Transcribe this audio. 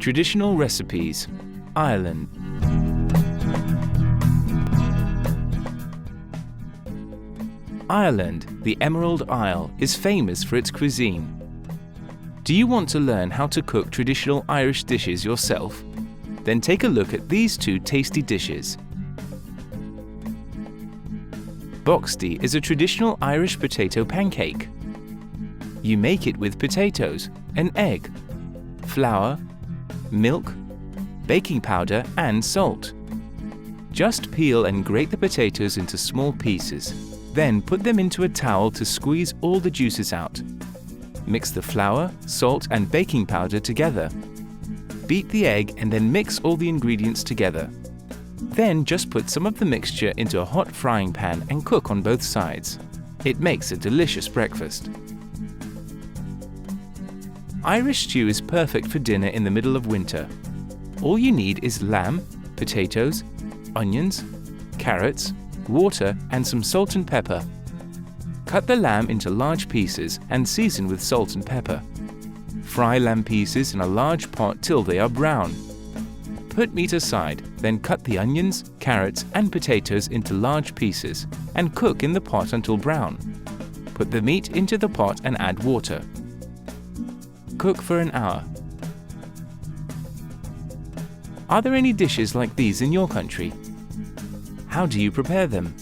Traditional recipes. Ireland. Ireland, the Emerald Isle, is famous for its cuisine. Do you want to learn how to cook traditional Irish dishes yourself? Then take a look at these two tasty dishes. Boxty is a traditional Irish potato pancake. You make it with potatoes, an egg, flour, milk, baking powder and salt. Just peel and grate the potatoes into small pieces. Then put them into a towel to squeeze all the juices out. Mix the flour, salt and baking powder together. Beat the egg and then mix all the ingredients together. Then just put some of the mixture into a hot frying pan and cook on both sides. It makes a delicious breakfast. Irish stew is perfect for dinner in the middle of winter. All you need is lamb, potatoes, onions, carrots, water and some salt and pepper. Cut the lamb into large pieces and season with salt and pepper. Fry lamb pieces in a large pot till they are brown. Put meat aside, then cut the onions, carrots and potatoes into large pieces and cook in the pot until brown. Put the meat into the pot and add water. Cook for an hour. Are there any dishes like these in your country? How do you prepare them?